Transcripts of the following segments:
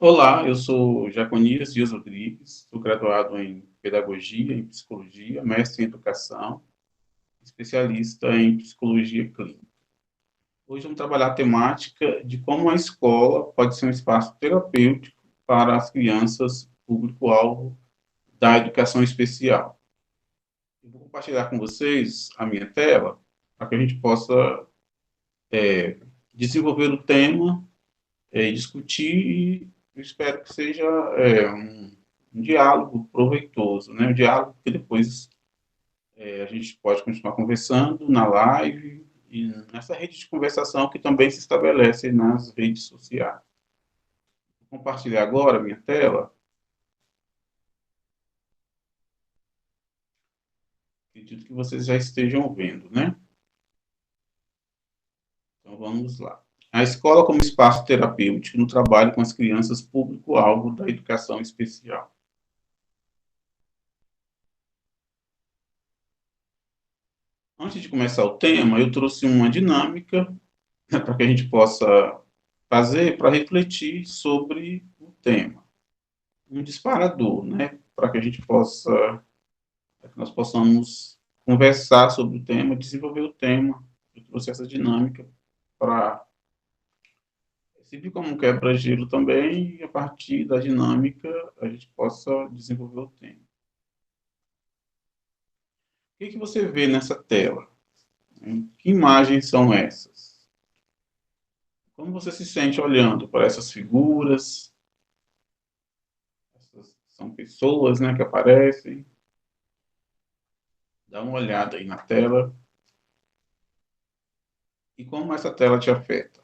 Olá, eu sou Jaconias Dias Rodrigues, sou graduado em Pedagogia, em Psicologia, mestre em Educação, especialista em Psicologia Clínica. Hoje vamos trabalhar a temática de como a escola pode ser um espaço terapêutico para as crianças público-alvo da educação especial. Eu vou compartilhar com vocês a minha tela para que a gente possa desenvolver o tema discutir e eu espero que seja um diálogo proveitoso, né? Um diálogo que depois a gente pode continuar conversando na live e nessa rede de conversação que também se estabelece nas redes sociais. Vou compartilhar agora a minha tela. Acredito que vocês já estejam vendo, né? Então vamos lá. A escola como espaço terapêutico no trabalho com as crianças público-alvo da educação especial. Antes de começar o tema, eu trouxe uma dinâmica, né, para que a gente possa fazer para refletir sobre o tema. Um disparador, né, para que a gente possa, para que nós possamos conversar sobre o tema, desenvolver o tema. Eu trouxe essa dinâmica para servir como um quebra-gelo também e a partir da dinâmica a gente possa desenvolver o tema. O que você vê nessa tela? Que imagens são essas? Como você se sente olhando para essas figuras? Essas são pessoas, né, que aparecem. Dá uma olhada aí na tela e como essa tela te afeta.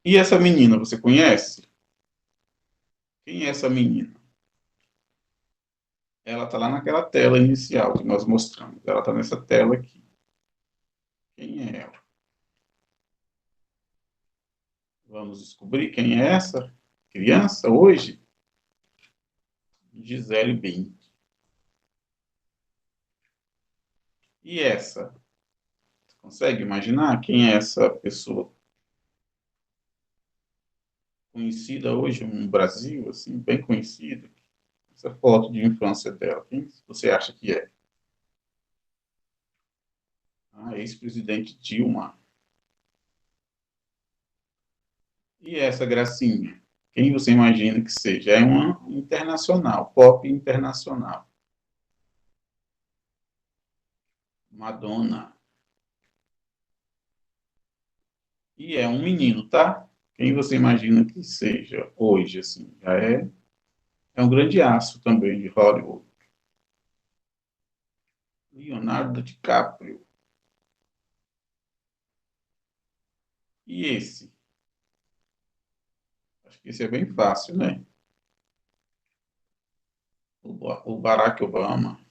E essa menina, você conhece? Quem é essa menina? Ela está lá naquela tela inicial que nós mostramos. Ela está nessa tela aqui. Quem é ela? Vamos descobrir quem é essa criança hoje? Gisele Bündchen. E essa? Você consegue imaginar quem é essa pessoa conhecida hoje no Brasil, assim, bem conhecida? Essa foto de infância dela, quem você acha que é? A ex-presidente Dilma. E essa gracinha? Quem você imagina que seja? É uma internacional, pop internacional. Madonna. E é um menino, tá? Quem você imagina que seja hoje, assim? É um grande aço também de Hollywood. Leonardo DiCaprio. E esse? Acho que esse é bem fácil, né? O Barack Obama.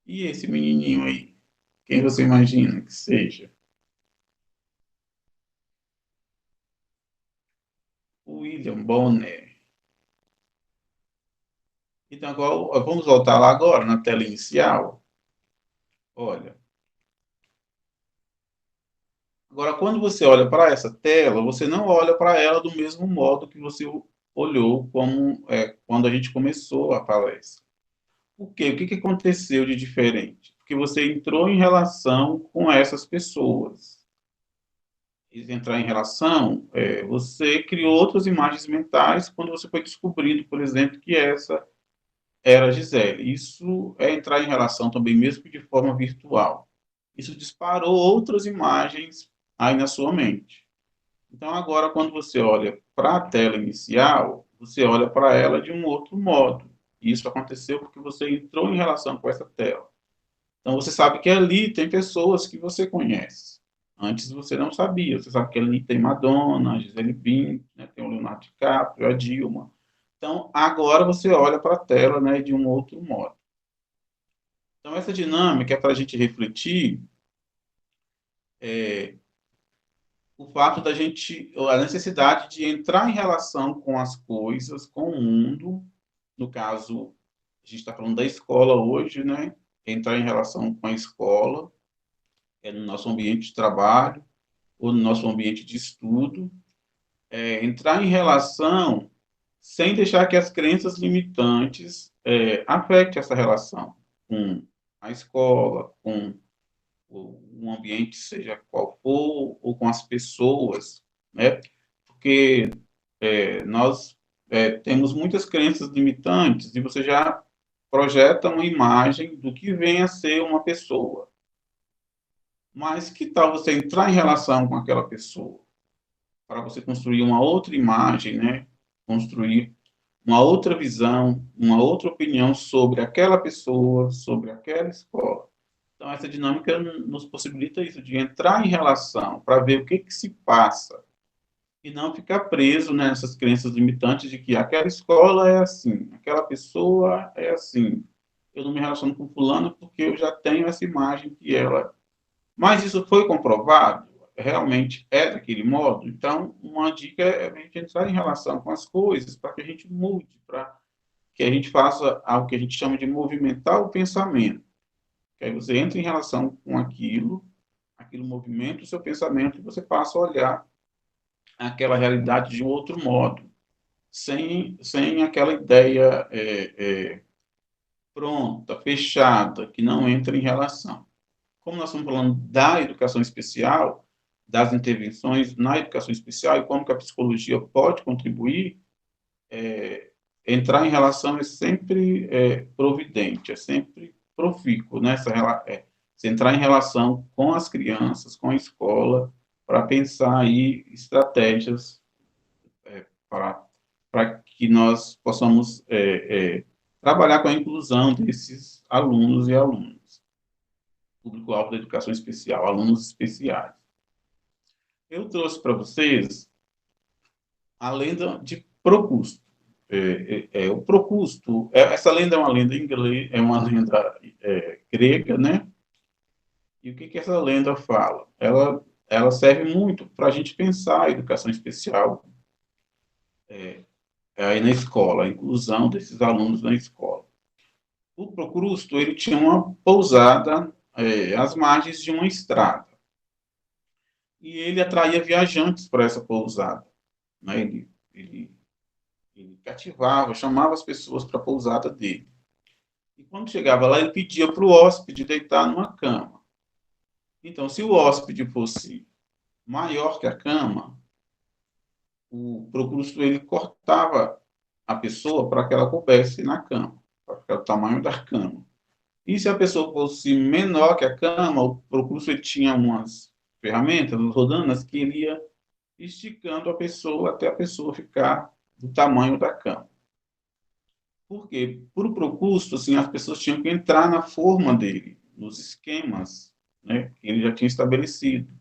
E esse menininho aí? Quem você imagina que seja? O William Bonner. Então, agora, vamos voltar lá agora, na tela inicial. Olha, agora quando você olha para essa tela, você não olha para ela do mesmo modo que você olhou quando a gente começou a palestra. Por quê? O que aconteceu de diferente? Porque você entrou em relação com essas pessoas. E entrar em relação, você criou outras imagens mentais quando você foi descobrindo, por exemplo, que essa era a Gisele. Isso é entrar em relação também, mesmo que de forma virtual. Isso disparou outras imagens aí na sua mente. Então, agora, quando você olha para a tela inicial, você olha para ela de um outro modo. Isso aconteceu porque você entrou em relação com essa tela. Então, você sabe que ali tem pessoas que você conhece. Antes você não sabia. Você sabe que ali tem Madonna, a Gisele Bündchen, né, tem o Leonardo DiCaprio, a Dilma. Então, agora você olha para a tela, né, de um outro modo. Então, essa dinâmica é para a gente refletir o fato da gente, a necessidade de entrar em relação com as coisas, com o mundo. No caso, a gente está falando da escola hoje, né? entrar em relação com a escola, no nosso ambiente de trabalho ou no nosso ambiente de estudo, entrar em relação sem deixar que as crenças limitantes afetem essa relação com a escola, com um ambiente, seja qual for, ou com as pessoas, né? Porque nós temos muitas crenças limitantes e você já projeta uma imagem do que vem a ser uma pessoa. Mas que tal você entrar em relação com aquela pessoa para você construir uma outra imagem, né? Construir uma outra visão, uma outra opinião sobre aquela pessoa, sobre aquela escola. Então, essa dinâmica nos possibilita isso, de entrar em relação, para ver o que, que se passa, e não ficar preso nessas crenças limitantes de que aquela escola é assim, aquela pessoa é assim. Eu não me relaciono com fulano porque eu já tenho essa imagem que ela... Mas isso foi comprovado? Realmente é daquele modo? Então, uma dica é a gente entrar em relação com as coisas para que a gente mude, para que a gente faça algo que a gente chama de movimentar o pensamento. Que aí você entra em relação com aquilo, aquilo movimenta o seu pensamento e você passa a olhar aquela realidade de um outro modo, sem aquela ideia pronta, fechada, que não entra em relação. Como nós estamos falando da educação especial, das intervenções na educação especial e como que a psicologia pode contribuir, entrar em relação é sempre providente, é sempre profícuo, né? Se entrar em relação com as crianças, com a escola, para pensar aí estratégias para que nós possamos trabalhar com a inclusão desses alunos e alunas, público-alvo da educação especial, alunos especiais. Eu trouxe para vocês a lenda de Procusto. O Procusto, essa lenda é uma lenda inglesa, é uma lenda grega, né? E o que, que essa lenda fala? Ela serve muito para a gente pensar a educação especial aí na escola, a inclusão desses alunos na escola. O Procrusto, ele tinha uma pousada às margens de uma estrada. E ele atraía viajantes para essa pousada. Né? Ele cativava, chamava as pessoas para a pousada dele. E quando chegava lá, ele pedia para o hóspede deitar numa cama. Então, se o hóspede fosse maior que a cama, o Procrusto ele cortava a pessoa para que ela coubesse na cama, para ficar o tamanho da cama. E se a pessoa fosse menor que a cama, o Procrusto ele tinha umas ferramentas, umas rodanas, que ele ia esticando a pessoa até a pessoa ficar do tamanho da cama. Por quê? Por Procrusto, assim, as pessoas tinham que entrar na forma dele, nos esquemas, né, que ele já tinha estabelecido.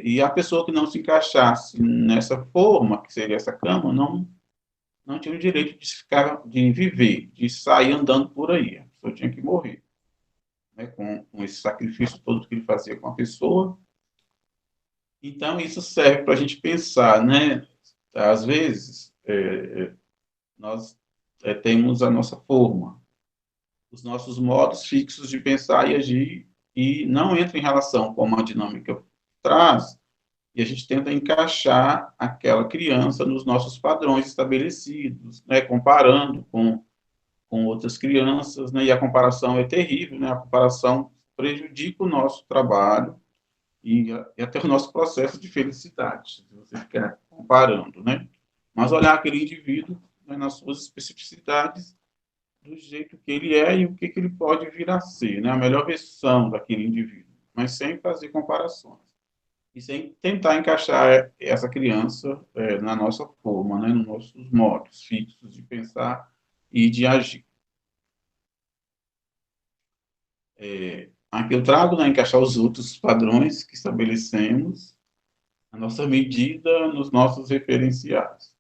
E a pessoa que não se encaixasse nessa forma, que seria essa cama, não tinha o direito de viver, de sair andando por aí. A pessoa tinha que morrer. Né, com esse sacrifício todo que ele fazia com a pessoa. Então, isso serve para a gente pensar, né? Às vezes, nós temos a nossa forma, os nossos modos fixos de pensar e agir, e não entra em relação com uma dinâmica traz, e a gente tenta encaixar aquela criança nos nossos padrões estabelecidos, né? Comparando com outras crianças, né? E a comparação é terrível, né? A comparação prejudica o nosso trabalho e até o nosso processo de felicidade, se você ficar comparando, né? Mas olhar aquele indivíduo, né, nas suas especificidades, do jeito que ele é e o que, que ele pode vir a ser, né? A melhor versão daquele indivíduo, mas sem fazer comparações. E sem tentar encaixar essa criança na nossa forma, né? Nos nossos modos fixos de pensar e de agir. Aqui eu trago, né, encaixar os outros padrões que estabelecemos, a nossa medida nos nossos referenciais.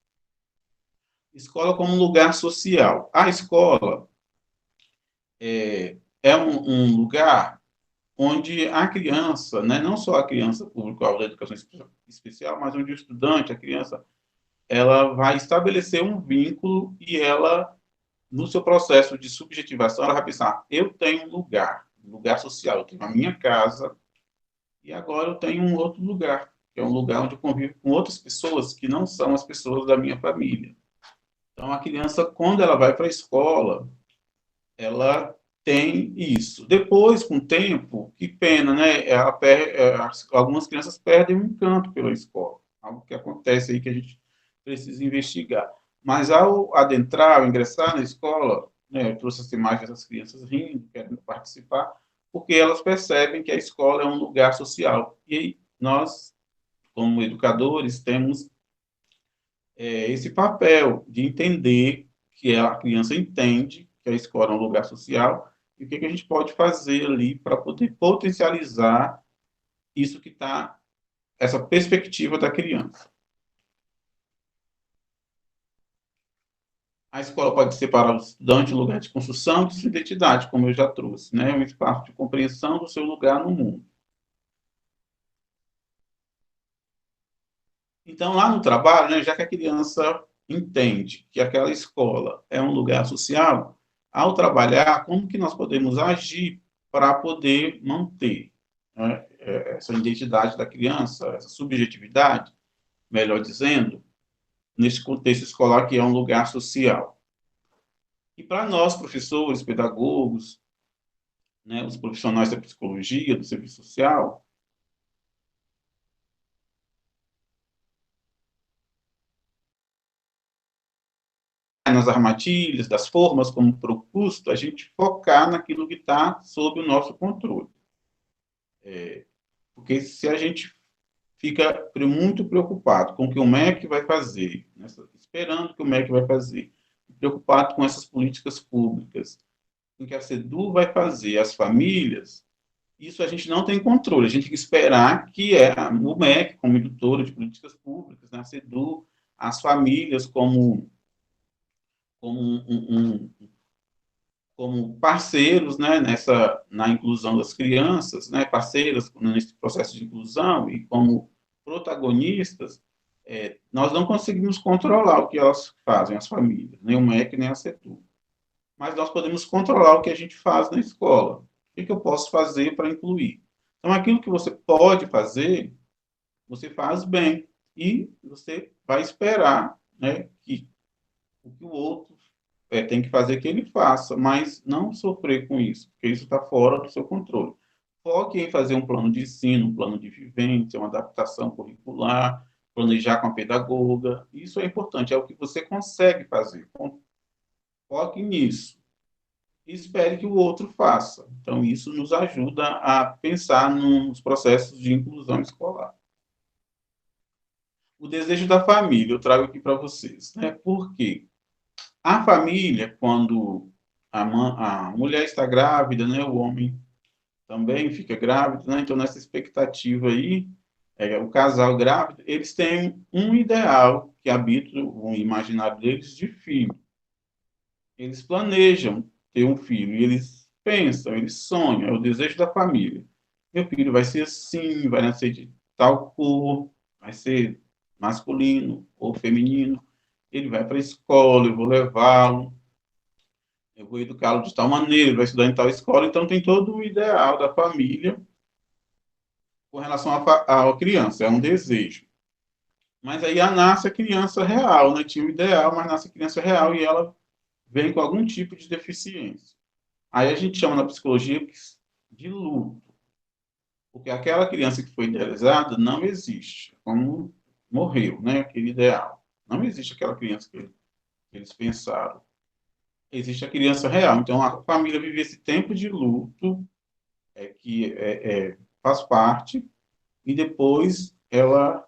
Escola como um lugar social. A escola é um lugar onde a criança, né, não só a criança público-alvo da educação especial, mas onde o estudante, a criança, ela vai estabelecer um vínculo e ela no seu processo de subjetivação, ela vai pensar: eu tenho um lugar social, eu tenho a minha casa, e agora eu tenho um outro lugar, que é um lugar onde eu convivo com outras pessoas que não são as pessoas da minha família. Então, a criança, quando ela vai para a escola, ela tem isso. Depois, com o tempo, que pena, né? Algumas crianças perdem o encanto pela escola, algo que acontece aí que a gente precisa investigar. Mas ao adentrar, ao ingressar na escola, né, eu trouxe essa imagem dessas crianças rindo, querendo participar, porque elas percebem que a escola é um lugar social. E nós, como educadores, temos esse papel de entender que a criança entende que a escola é um lugar social e o que, que a gente pode fazer ali para poder potencializar isso que está, essa perspectiva da criança. A escola pode ser para o estudante um lugar de construção de sua identidade, como eu já trouxe, né? Um espaço de compreensão do seu lugar no mundo. Então, lá no trabalho, né, já que a criança entende que aquela escola é um lugar social, ao trabalhar, como que nós podemos agir para poder manter, né, essa identidade da criança, essa subjetividade, melhor dizendo, nesse contexto escolar que é um lugar social. E para nós, professores, pedagogos, né, os profissionais da psicologia, do serviço social, nas armadilhas, das formas como proposto, a gente focar naquilo que está sob o nosso controle. Porque se a gente fica muito preocupado com o que o MEC vai fazer, né, esperando o que o MEC vai fazer, preocupado com essas políticas públicas, com o que a SEDU vai fazer, as famílias, isso a gente não tem controle. A gente tem que esperar que o MEC, como indutora de políticas públicas, né, a SEDU, as famílias como como parceiros, né, na inclusão das crianças, né, parceiras nesse processo de inclusão e como protagonistas, nós não conseguimos controlar o que elas fazem, as famílias, nem o MEC, nem a CETU. Mas nós podemos controlar o que a gente faz na escola. O que eu posso fazer para incluir? Então, aquilo que você pode fazer, você faz bem. E você vai esperar, né, que o que o outro tem que fazer que ele faça, mas não sofrer com isso, porque isso está fora do seu controle. Foque em fazer um plano de ensino, um plano de vivência, uma adaptação curricular, planejar com a pedagoga. Isso é importante, é o que você consegue fazer. Foque nisso. E espere que o outro faça. Então, isso nos ajuda a pensar nos processos de inclusão escolar. O desejo da família, eu trago aqui para vocês. Né? Por quê? A família, quando a mulher está grávida, né, o homem também fica grávido, né, então nessa expectativa aí, o casal grávido, eles têm um ideal que habita o imaginário deles de filho. Eles planejam ter um filho, e eles pensam, eles sonham, é o desejo da família. Meu filho vai ser assim, vai nascer de tal cor, vai ser masculino ou feminino, ele vai para a escola, eu vou levá-lo, eu vou educá-lo de tal maneira, ele vai estudar em tal escola, então tem todo o ideal da família com relação à criança, é um desejo. Mas aí nasce a criança real, né? Tinha o ideal, mas nasce a criança real e ela vem com algum tipo de deficiência. Aí a gente chama na psicologia de luto, porque aquela criança que foi idealizada não existe, como morreu, né? Aquele ideal. Não existe aquela criança que eles pensaram. Existe a criança real. Então a família vive esse tempo de luto faz parte, e depois ela,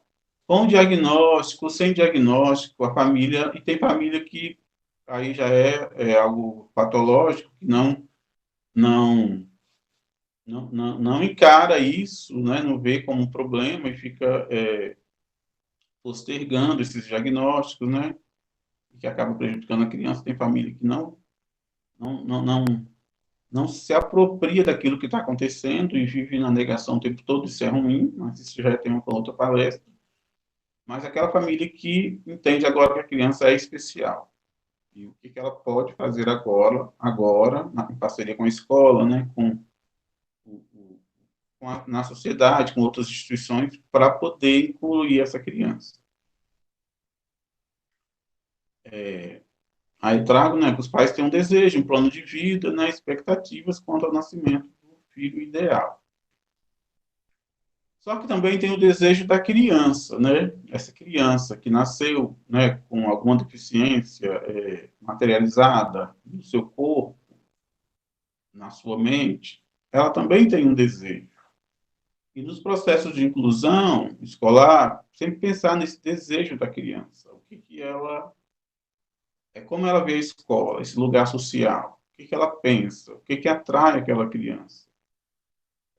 com diagnóstico, sem diagnóstico, a família, e tem família que aí já é algo patológico, que não encara isso, né, não vê como um problema e fica postergando esses diagnósticos, né, que acaba prejudicando a criança. Tem família que não, não, não, não se apropria daquilo que está acontecendo e vive na negação o tempo todo. Isso é ruim, mas isso já tem uma outra palestra. Mas aquela família que entende agora que a criança é especial. e o que ela pode fazer agora em parceria com a escola, né, na sociedade, com outras instituições, para poder incluir essa criança. Aí trago, né, que os pais têm um desejo, um plano de vida, né, expectativas quanto ao nascimento do filho ideal. Só que também tem o desejo da criança, né? Essa criança que nasceu, né, com alguma deficiência materializada no seu corpo, na sua mente, ela também tem um desejo. E nos processos de inclusão escolar, sempre pensar nesse desejo da criança. O que, que ela. Como ela vê a escola, esse lugar social. O que, que ela pensa? O que, que atrai aquela criança?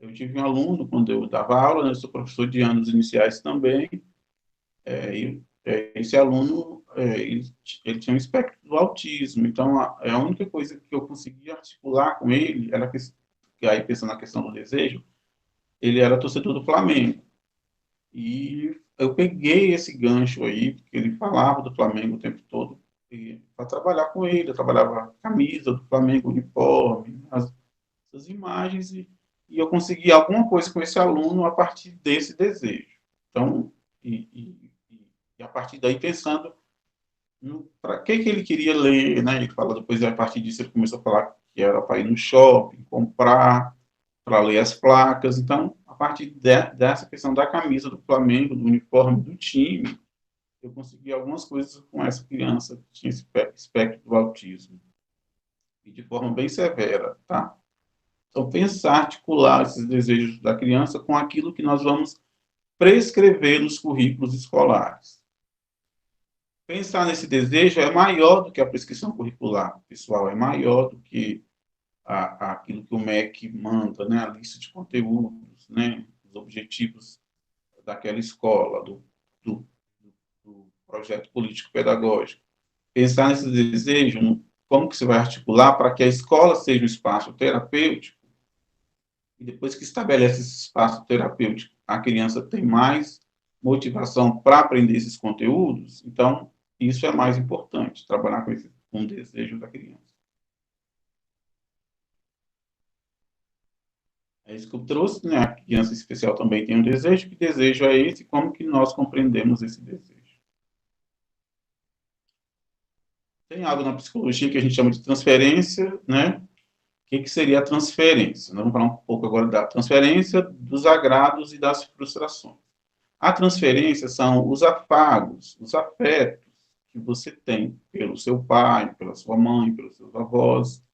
Eu tive um aluno, quando eu dava aula, né, eu sou professor de anos iniciais também, esse aluno, ele tinha um espectro do autismo, então a única coisa que eu conseguia articular com ele era que aí pensando na questão do desejo, ele era torcedor do Flamengo. E eu peguei esse gancho aí, porque ele falava do Flamengo o tempo todo, para trabalhar com ele. Eu trabalhava a camisa do Flamengo, uniforme, as imagens, e eu consegui alguma coisa com esse aluno a partir desse desejo. Então, e a partir daí pensando para que ele queria ler, né? Ele fala depois, a partir disso, ele começou a falar que era para ir no shopping, comprar, para ler as placas. Então, a partir dessa questão da camisa do Flamengo, do uniforme do time, eu consegui algumas coisas com essa criança que tinha esse espectro do autismo, e de forma bem severa, tá? Então, pensar, articular esses desejos da criança com aquilo que nós vamos prescrever nos currículos escolares. Pensar nesse desejo é maior do que a prescrição curricular, pessoal, é maior do que aquilo que o MEC manda, né, a lista de conteúdos, né, os objetivos daquela escola, do, do projeto político-pedagógico. Pensar nesse desejo, como que você vai articular para que a escola seja um espaço terapêutico, e depois que estabelece esse espaço terapêutico, a criança tem mais motivação para aprender esses conteúdos, então isso é mais importante, trabalhar com o desejo da criança. É isso que eu trouxe, né? A criança especial também tem um desejo. Que desejo é esse? Como que nós compreendemos esse desejo? Tem algo na psicologia que a gente chama de transferência, né? O que seria a transferência? Nós vamos falar um pouco agora da transferência dos agrados e das frustrações. A transferência são os afagos, os afetos que você tem pelo seu pai, pela sua mãe, pelos seus avós,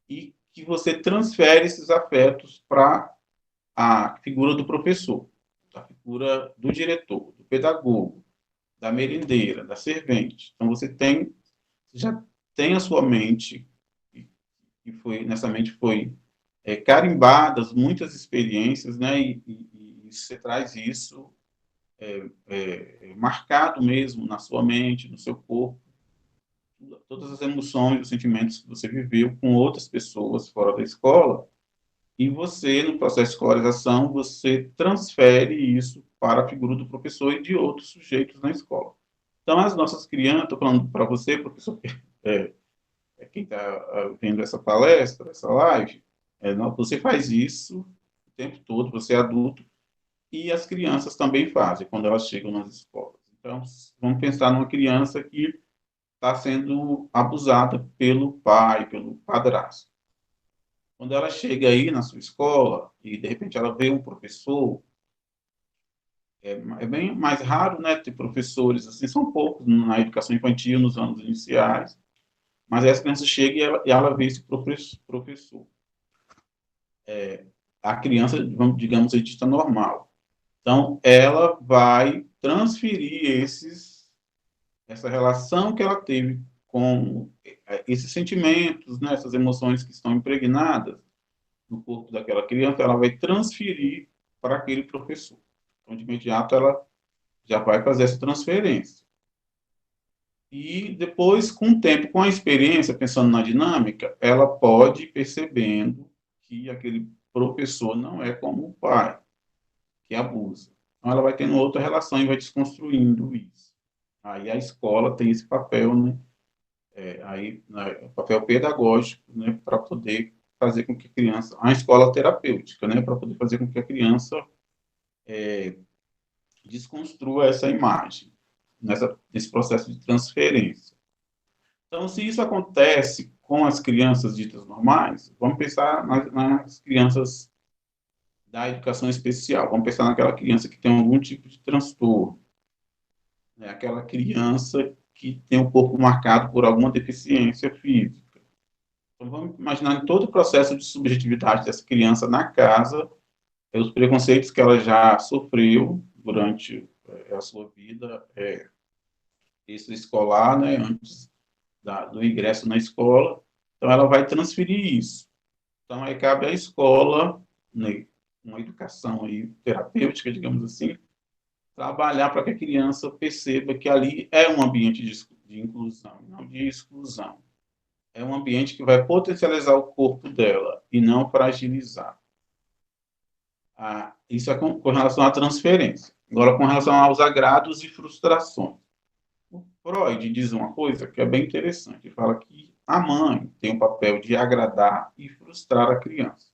e que você transfere esses afetos para a figura do professor, a figura do diretor, do pedagogo, da merendeira, da servente. Então já tem a sua mente, e foi nessa mente foi carimbadas muitas experiências, né? E você traz isso marcado mesmo na sua mente, no seu corpo, todas as emoções, os sentimentos que você viveu com outras pessoas fora da escola, e você, no processo de escolarização, você transfere isso para a figura do professor e de outros sujeitos na escola. Então, as nossas crianças, estou falando para você, professor, é, quem está vendo essa palestra, essa live, você faz isso o tempo todo, você é adulto, e as crianças também fazem, quando elas chegam nas escolas. Então, vamos pensar numa criança que está sendo abusada pelo pai, pelo padrasto. Quando ela chega aí na sua escola e, de repente, ela vê um professor, é bem mais raro, né, ter professores, assim, são poucos na educação infantil, nos anos iniciais, mas aí as crianças chegam e ela vê esse professor. A criança, digamos, é dita normal. Então, ela vai transferir essa relação que ela teve com esses sentimentos, né, essas emoções que estão impregnadas no corpo daquela criança, ela vai transferir para aquele professor. Então, de imediato, ela já vai fazer essa transferência. E depois, com o tempo, com a experiência, pensando na dinâmica, ela pode ir percebendo que aquele professor não é como o pai, que abusa. Então, ela vai tendo outra relação e vai desconstruindo isso. Aí a escola tem esse papel, né, Aí, né, o papel pedagógico, né, para poder fazer com que a criança, a escola terapêutica, né, para poder fazer com que a criança desconstrua essa imagem, nesse processo de transferência. Então, se isso acontece com as crianças ditas normais, vamos pensar nas crianças da educação especial, vamos pensar naquela criança que tem algum tipo de transtorno, né, aquela criança que tem o corpo marcado por alguma deficiência física. Então, vamos imaginar todo o processo de subjetividade dessa criança na casa, os preconceitos que ela já sofreu durante a sua vida extraescolar, né, antes do ingresso na escola. Então, ela vai transferir isso. Então, aí cabe à escola, né, uma educação aí, terapêutica, digamos assim, trabalhar para que a criança perceba que ali é um ambiente de inclusão, não de exclusão. É um ambiente que vai potencializar o corpo dela e não fragilizar. Isso é com relação à transferência. Agora, com relação aos agrados e frustrações. O Freud diz uma coisa que é bem interessante. Ele fala que a mãe tem o papel de agradar e frustrar a criança.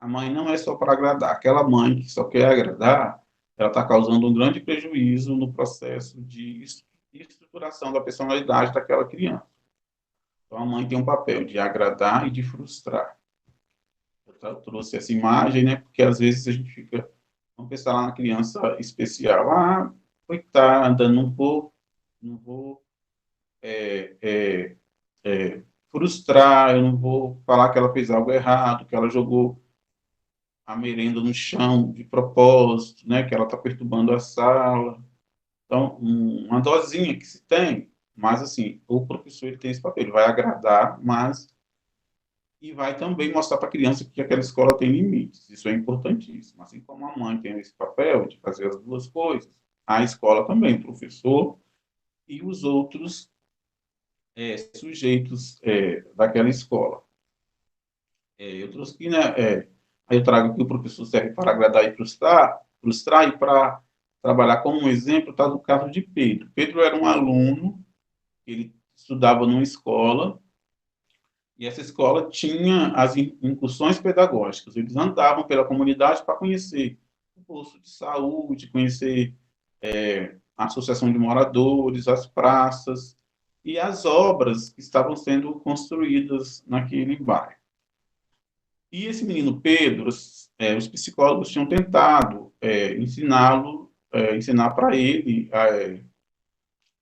A mãe não é só para agradar. Aquela mãe que só quer agradar, ela está causando um grande prejuízo no processo de estruturação da personalidade daquela criança. Então, a mãe tem um papel de agradar e de frustrar. Eu trouxe essa imagem, né? Porque às vezes a gente fica, vamos pensar lá na criança especial. Coitada, não vou frustrar, eu não vou falar que ela fez algo errado, que ela jogou a merenda no chão de propósito, né? Que ela está perturbando a sala. Então, uma dosinha que se tem, mas assim, o professor ele tem esse papel, ele vai agradar, mas e vai também mostrar para a criança que aquela escola tem limites. Isso é importantíssimo. Assim como a mãe tem esse papel de fazer as duas coisas, a escola também, o professor e os outros sujeitos daquela escola. Eu trouxe aqui, né? Aí eu trago que o professor serve para agradar e frustrar e para trabalhar como um exemplo, está no caso de Pedro. Pedro era um aluno, ele estudava numa escola, e essa escola tinha as incursões pedagógicas. Eles andavam pela comunidade para conhecer o posto de saúde, conhecer a associação de moradores, as praças e as obras que estavam sendo construídas naquele bairro. E esse menino Pedro, os psicólogos tinham tentado ensinar para ele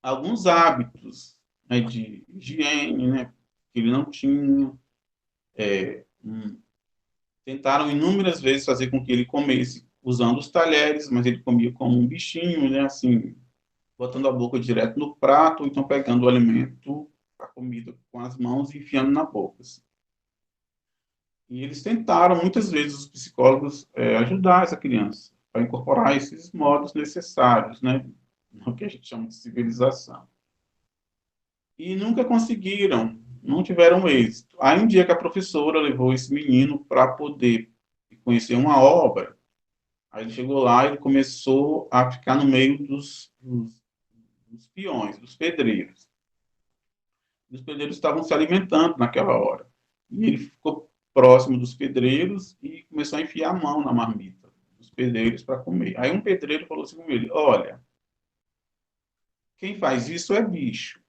alguns hábitos, né, de higiene, né, que ele não tinha. Tentaram inúmeras vezes fazer com que ele comesse usando os talheres, mas ele comia como um bichinho, né, assim, botando a boca direto no prato, ou então pegando o alimento, a comida com as mãos e enfiando na boca. Assim. E eles tentaram, muitas vezes, os psicólogos ajudar essa criança a incorporar esses modos necessários, né, no que a gente chama de civilização. E nunca conseguiram, não tiveram êxito. Aí um dia que a professora levou esse menino para poder conhecer uma obra, aí ele chegou lá e ele começou a ficar no meio dos peões, dos pedreiros. E os pedreiros estavam se alimentando naquela hora. E ele ficou próximo dos pedreiros e começou a enfiar a mão na marmita dos pedreiros para comer. Aí um pedreiro falou assim com ele: olha, quem faz isso é bicho.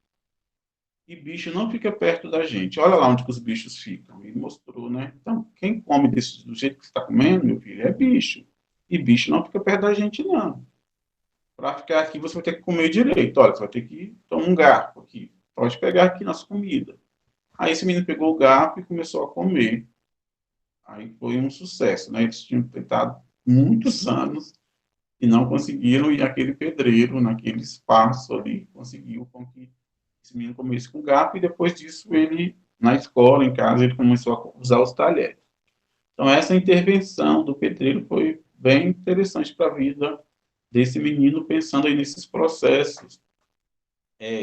E bicho não fica perto da gente. Olha lá onde que os bichos ficam. Ele mostrou, né? Então, quem come do jeito que você está comendo, meu filho, é bicho. E bicho não fica perto da gente, não. Para ficar aqui, você vai ter que comer direito. Olha, você vai ter que tomar um garfo aqui. Pode pegar aqui nossa comida. Aí esse menino pegou o garfo e começou a comer. Aí foi um sucesso, né? Eles tinham tentado muitos anos e não conseguiram, e aquele pedreiro, naquele espaço ali, conseguiu com que esse menino comesse com garfo, e depois disso ele, na escola, em casa, ele começou a usar os talheres. Então essa intervenção do pedreiro foi bem interessante para a vida desse menino, pensando aí nesses processos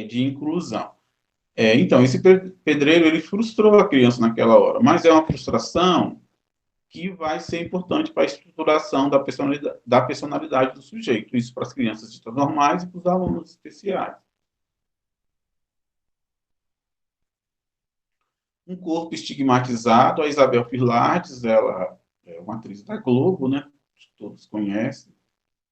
de inclusão. Então, esse pedreiro, ele frustrou a criança naquela hora, mas é uma frustração que vai ser importante para a estruturação da personalidade do sujeito, isso para as crianças ditas normais e para os alunos especiais. Um corpo estigmatizado, a Isabel Filardes, ela é uma atriz da Globo, né? Todos conhecem.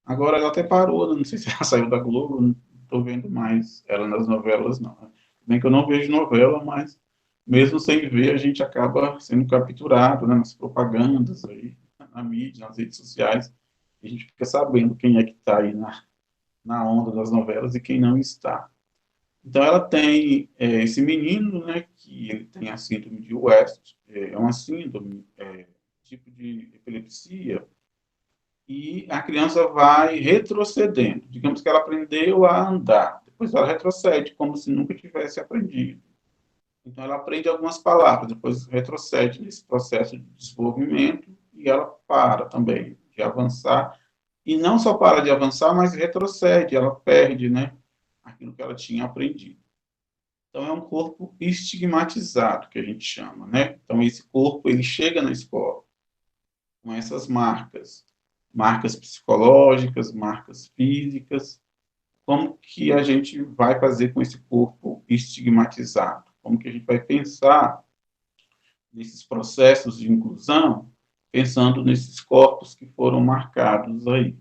Agora ela até parou, né? Não sei se ela saiu da Globo, não estou vendo mais ela nas novelas, não. Bem que eu não vejo novela, mas mesmo sem ver, a gente acaba sendo capturado, né, nas propagandas aí, na mídia, nas redes sociais. A gente fica sabendo quem é que está aí na onda das novelas e quem não está. Então ela tem esse menino, né, que ele tem a síndrome de West, é uma síndrome, tipo de epilepsia, e a criança vai retrocedendo. Digamos que ela aprendeu a andar, depois ela retrocede, como se nunca tivesse aprendido. Então ela aprende algumas palavras, depois retrocede nesse processo de desenvolvimento e ela para também de avançar. E não só para de avançar, mas retrocede, ela perde, né, aquilo que ela tinha aprendido. Então, é um corpo estigmatizado, que a gente chama, né? Então, esse corpo, ele chega na escola com essas marcas, marcas psicológicas, marcas físicas. Como que a gente vai fazer com esse corpo estigmatizado? Como que a gente vai pensar nesses processos de inclusão, pensando nesses corpos que foram marcados aí?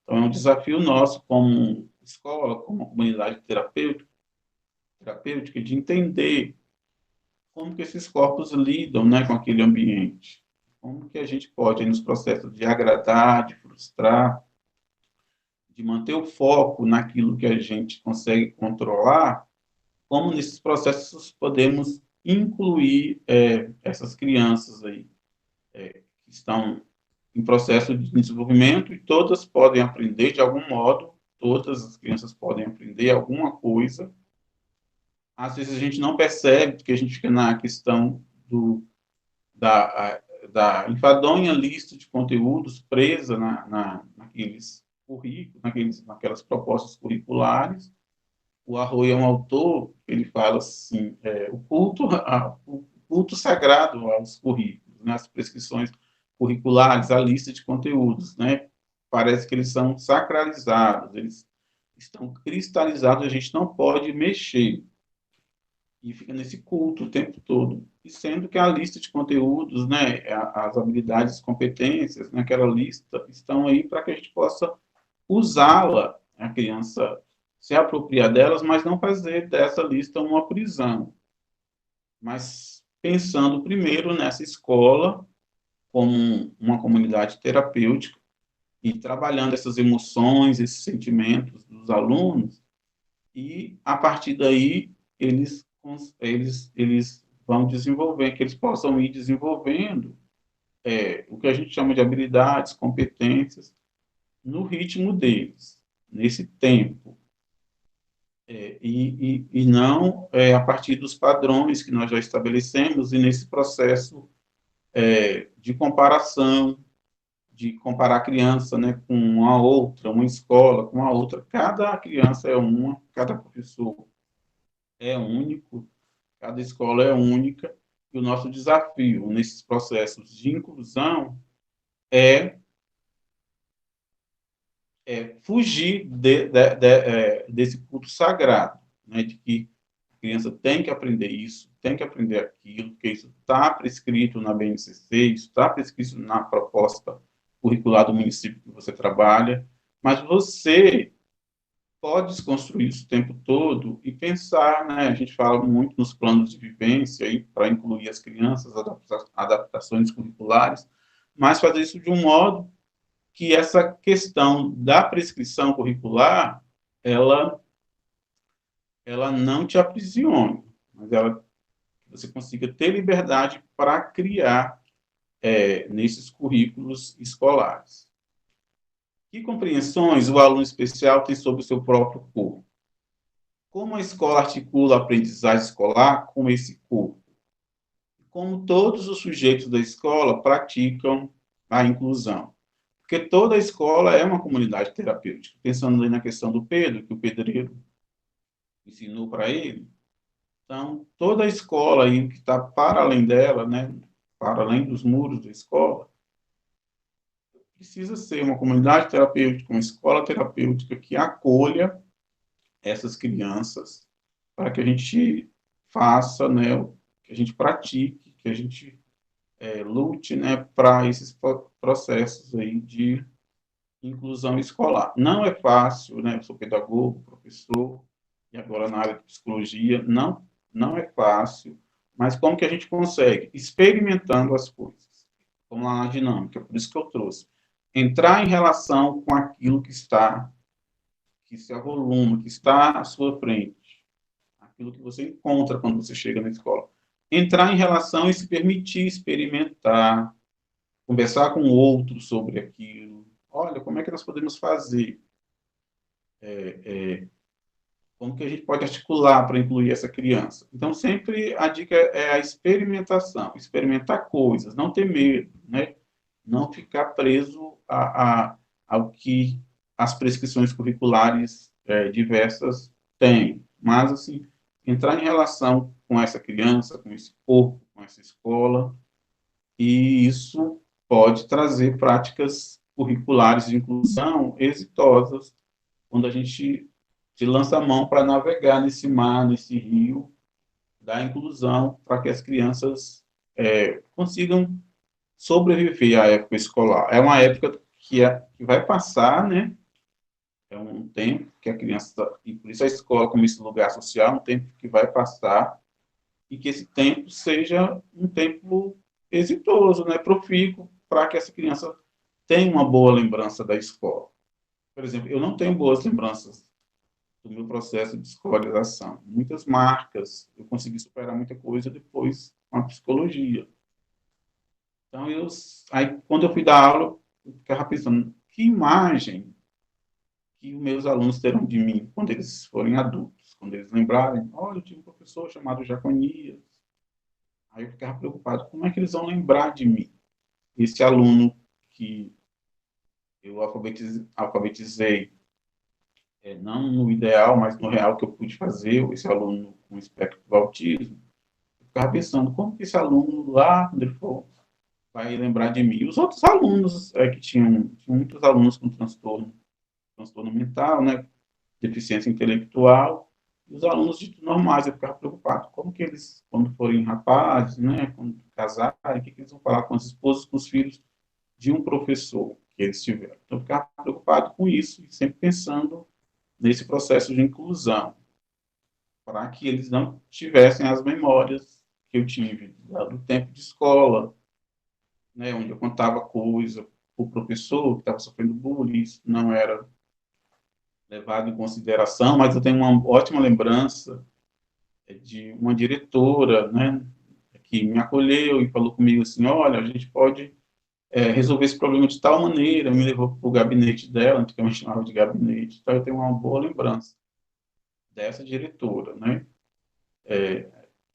Então, é um desafio nosso como escola, como comunidade terapêutica, de entender como que esses corpos lidam, né, com aquele ambiente. Como que a gente pode, nos processos de agradar, de frustrar, de manter o foco naquilo que a gente consegue controlar, como nesses processos podemos incluir essas crianças aí, que estão em processo de desenvolvimento e todas podem aprender de algum modo, todas as crianças podem aprender alguma coisa. Às vezes a gente não percebe, porque a gente fica na questão da, da enfadonha lista de conteúdos presa naqueles currículos, naquelas propostas curriculares. O Arroyo é um autor, ele fala assim, o culto sagrado aos currículos, né, as prescrições curriculares, a lista de conteúdos, né, parece que eles são sacralizados, eles estão cristalizados, a gente não pode mexer e fica nesse culto o tempo todo. E sendo que a lista de conteúdos, né, as habilidades, competências naquela lista estão aí para que a gente possa usá-la, a criança se apropriar delas, mas não fazer dessa lista uma prisão. Mas pensando primeiro nessa escola como uma comunidade terapêutica e trabalhando essas emoções, esses sentimentos dos alunos, e a partir daí eles vão desenvolver, que eles possam ir desenvolvendo o que a gente chama de habilidades, competências, no ritmo deles, nesse tempo, e não a partir dos padrões que nós já estabelecemos e nesse processo de comparação, de comparar a criança, né, com uma outra, uma escola com a outra. Cada criança é uma, cada professor é único, cada escola é única, e o nosso desafio nesses processos de inclusão é, fugir desse culto sagrado, né, de que a criança tem que aprender isso, tem que aprender aquilo, que isso está prescrito na BNCC, isso está prescrito na proposta curricular do município que você trabalha, mas você pode desconstruir isso o tempo todo e pensar, né? A gente fala muito nos planos de vivência aí para incluir as crianças, adaptações curriculares, mas fazer isso de um modo que essa questão da prescrição curricular ela não te aprisione, mas você consiga ter liberdade para criar nesses currículos escolares. Que compreensões o aluno especial tem sobre o seu próprio corpo? Como a escola articula a aprendizagem escolar com esse corpo? Como todos os sujeitos da escola praticam a inclusão? Porque toda a escola é uma comunidade terapêutica. Pensando aí na questão do Pedro, que o pedreiro ensinou para ele. Então, toda a escola aí que está para além dela, né, para além dos muros da escola, precisa ser uma comunidade terapêutica, uma escola terapêutica que acolha essas crianças para que a gente faça, né, que a gente pratique, que a gente lute, né, para esses processos aí de inclusão escolar. Não é fácil, né? Eu sou pedagogo, professor, e agora na área de psicologia, não é fácil, mas como que a gente consegue? Experimentando as coisas. Vamos lá na dinâmica, por isso que eu trouxe. Entrar em relação com aquilo que se avoluma, que está à sua frente, aquilo que você encontra quando você chega na escola. Entrar em relação e se permitir experimentar, conversar com outros sobre aquilo. Olha, como é que nós podemos fazer? Como que a gente pode articular para incluir essa criança? Então, sempre a dica é a experimentação, experimentar coisas, não ter medo, né? Não ficar preso ao que as prescrições curriculares diversas têm, mas, assim, entrar em relação com essa criança, com esse corpo, com essa escola, e isso pode trazer práticas curriculares de inclusão exitosas quando a gente se lança a mão para navegar nesse mar, nesse rio da inclusão, para que as crianças consigam sobreviver à época escolar. É uma época que vai passar, né? É um tempo que a criança, e por isso a escola como esse lugar social, um tempo que vai passar, e que esse tempo seja um tempo exitoso, né, profícuo, para que essa criança tenha uma boa lembrança da escola. Por exemplo, eu não tenho boas lembranças do meu processo de escolarização. Muitas marcas, eu consegui superar muita coisa depois com a psicologia. Então, aí, quando eu fui dar aula, eu ficava pensando, que imagem que os meus alunos terão de mim quando eles forem adultos, quando eles lembrarem, olha, eu tinha um professor chamado Jaconias. Aí eu ficava preocupado, como é que eles vão lembrar de mim? Esse aluno que eu alfabetizei não no ideal, mas no real que eu pude fazer, esse aluno com espectro do autismo, eu ficava pensando, como que esse aluno lá, quando ele for, vai lembrar de mim? E os outros alunos, que tinham muitos alunos com transtorno mental, né, deficiência intelectual, e os alunos ditos normais, eu ficava preocupado, como que eles, quando forem rapazes, né, quando casarem, o que eles vão falar com as esposas, com os filhos de um professor que eles tiveram. Então, eu ficava preocupado com isso, e sempre pensando nesse processo de inclusão, para que eles não tivessem as memórias que eu tive do tempo de escola, né, onde eu contava coisa para o professor que estava sofrendo bullying, isso não era levado em consideração, mas eu tenho uma ótima lembrança de uma diretora, né, que me acolheu e falou comigo assim, olha, a gente pode resolver esse problema de tal maneira, me levou para o gabinete dela, antigamente chamava de gabinete, então eu tenho uma boa lembrança dessa diretora, né?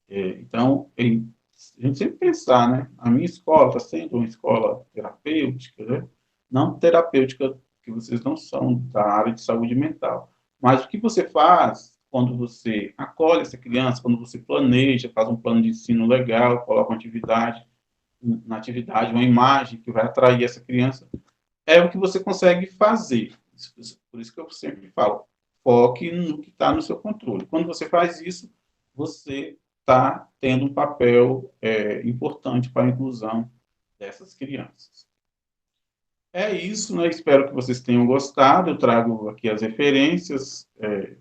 Então, a gente sempre pensar, né? A minha escola está sendo uma escola terapêutica, né? Não terapêutica, que vocês não são da área de saúde mental, mas o que você faz quando você acolhe essa criança, quando você planeja, faz um plano de ensino legal, coloca uma atividade, na atividade, uma imagem que vai atrair essa criança, é o que você consegue fazer. Por isso que eu sempre falo, foque no que está no seu controle. Quando você faz isso, você está tendo um papel importante para a inclusão dessas crianças. É isso, né? Espero que vocês tenham gostado. Eu trago aqui as referências,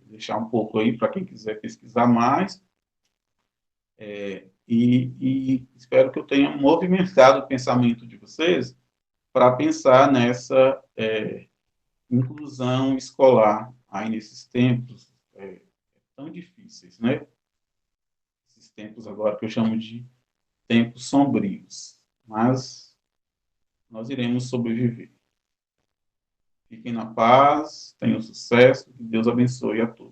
deixar um pouco aí para quem quiser pesquisar mais. E espero que eu tenha movimentado o pensamento de vocês para pensar nessa inclusão escolar aí nesses tempos tão difíceis, né? Esses tempos agora que eu chamo de tempos sombrios, mas nós iremos sobreviver. Fiquem na paz, tenham sucesso, que Deus abençoe a todos.